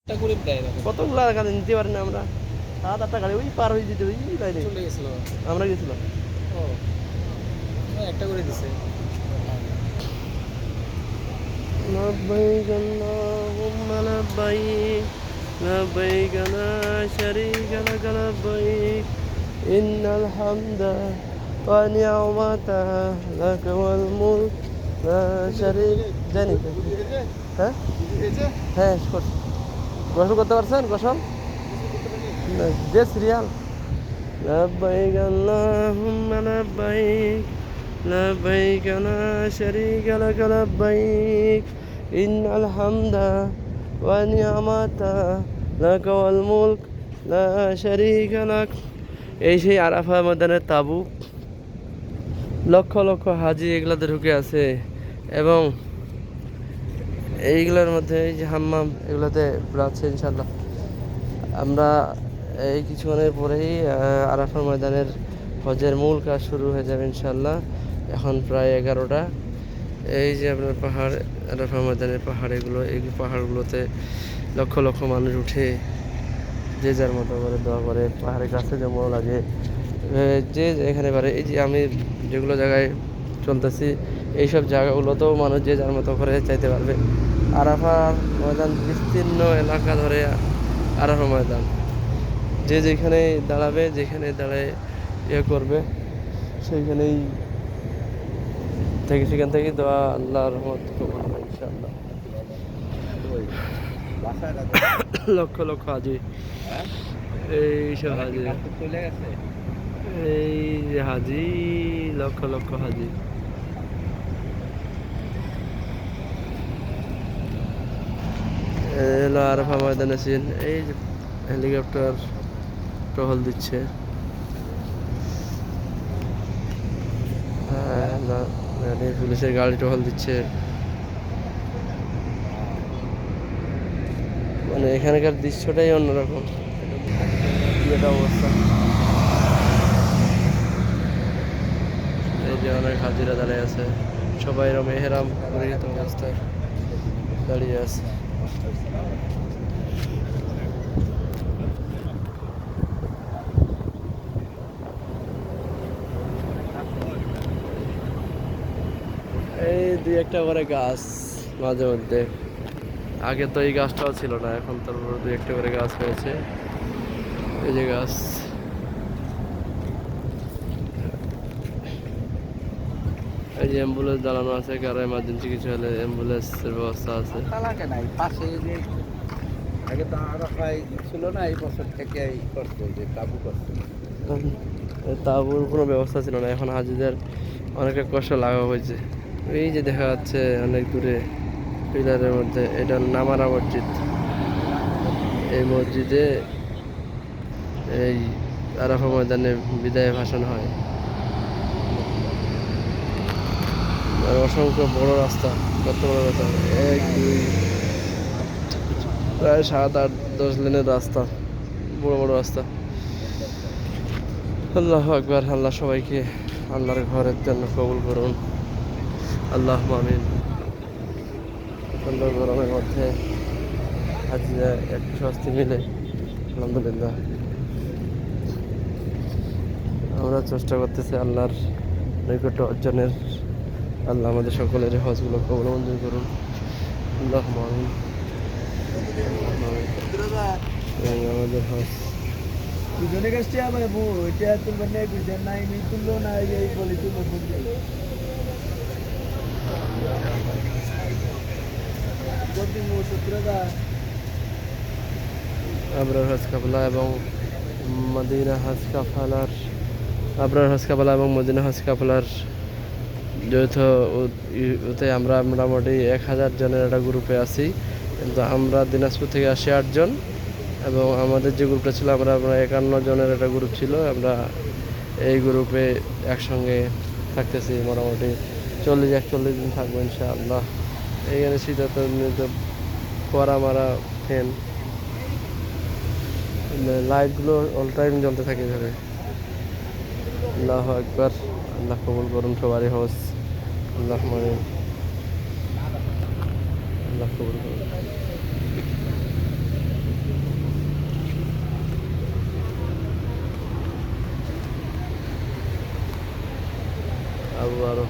কতগুলা গাড়ি নিতে পারি না আমরা, 7-8টা গাড়ি ওই পার হয়ে যেতে ওই লাইনে চলে গেছিল। আমরা গেছিলাম। ও একটা করে দিছে। لبيك اللهم لبيك لبيك لا شريك لك لبيك إن الحمد ونعمة لك والملك لا شريك জানি হ্যাঁ হ্যাঁ গোসল করতে পারছেন? গোসল যে সিরিয়াল لبيك اللهم لبيك لبيك لا شريك لك لبيك إن الحمد والنعمة لك والملك لا شريك لك। এই সেই আরাফা ময়দানের তাবু, লক্ষ লক্ষ হাজি এগুলাতে ঢুকে আছে এবং এইগুলোর মধ্যে এই যে হাম্মাম এগুলোতে আছে ইনশাল্লাহ। আমরা এই কিছুক্ষণের পরেই আরাফা ময়দানের হজের মূল কাজ শুরু হয়ে যাবে ইনশাল্লাহ। এখন প্রায় 11টা। এই যে আপনার পাহাড়, আরাফা ময়দানের পাহাড়, এগুলো এই পাহাড়গুলোতে লক্ষ লক্ষ মানুষ উঠে যে যার মতো করে দোয়া করে, পাহাড়ের কাছে যেমন লাগে যে এখানে পারে। এই যে আমি যেগুলো জায়গায় চলতেছি এইসব জায়গাগুলোতেও মানুষ যে যার মতো করে চাইতে পারবে। আরাফা ময়দান বিস্তীর্ণ এলাকা ধরে আরাফা ময়দান, যে যেখানে দাঁড়াবে, যেখানে দাঁড়ায় ইয়ে করবে সেইখানেই থেকে সেখান থেকে দোয়া আল্লাহর রহমত কবুল হবে ইনশাআল্লাহ। লক্ষ লক্ষ হাজি, এইসব হাজি, এই যে হাজি, লক্ষ লক্ষ হাজি। এলো আরাফা ময়দানে সিন। এই যে হেলিকপ্টার টহল দিচ্ছে। পুলিশের গাড়ি টহল দিচ্ছে। মানে এখানকার দৃশ্যটাই অন্যরকম, এটা অবস্থা। এই যে অনেক হাজিরা দাঁড়িয়ে আছে, সবাই মেহরাম পরিহিত অবস্থায় দাঁড়িয়ে আছে। এই 2-1টা করে গাছ মাঝে মধ্যে, আগে তো এই গাছটাও ছিল না, এখন তারপর 2-1টা করে গাছ হয়েছে। এই যে গাছ, এই যে অ্যাম্বুলেন্স দাঁড়ানো আছে, কারো এমার্জেন্সি কিছু হলে অ্যাম্বুলেন্সের ব্যবস্থা আছে। আগে তো আরাফায় ছিল না, এই বছর থেকে করছে যে তাবু করছে। তাঁবুর কোনো ব্যবস্থা ছিল না, এখন হাজিদের অনেকটা কষ্ট লাগা হয়েছে। এই যে দেখা যাচ্ছে অনেক দূরে পিলারের মধ্যে, এটা নামারা মসজিদ। এই মসজিদে এই আরাফা ময়দানে বিদায় ভাষণ হয়। আর অসংখ্য বড় রাস্তা, কত বড় রাস্তা, 1-2 প্রায় 7-8-10 লেনের রাস্তা, বড় বড় রাস্তা। আল্লাহু আকবার। আল্লাহ সবাইকে আল্লাহর ঘরের জন্য কবুল করুন, আল্লাহ আমিন। সুন্দর গরমের মধ্যে হাজিরা একটু স্বস্তি মিলে আলহামদুলিল্লাহ। আমরা চেষ্টা করতেছি আল্লাহর নৈকট্য অর্জনের। আল্লাহ আমাদের সকলের হজগুলো কবুল মঞ্জুর করুন, আল্লাহ আমিন। আমাদের হজ দুজনে কাছে আমার বউ এটা তুলবেন না, বুঝেন না, আমি তুললো না, এই বলি তুলবো আবরার হজ কাফেলা এবং মদিনা হজ কাফেলার, আবরার হজ কাফেলা এবং মদিনা হজ কাফেলার যৌথ ওতে আমরা মোটামুটি 1000 জনের একটা গ্রুপে আছি। কিন্তু আমরা দিনাজপুর থেকে আসি 8 জন, এবং আমাদের যে গ্রুপটা ছিল আমরা 51 জনের একটা গ্রুপ ছিল। আমরা এই গ্রুপে একসঙ্গে থাকতেছি, মোটামুটি 40-41 দিন থাকবো ইনশাআল্লাহ। এইখানে শীতাত কড়া মারা ফ্যান, লাইটগুলো অল টাইম জ্বলতে থাকে এভাবে। আল্লাহু আকবার। আল্লাহ কবুল করুন সবারই হজ, আল্লাহ আমিন। আল্লাহ কবুল করুন। আবু আরো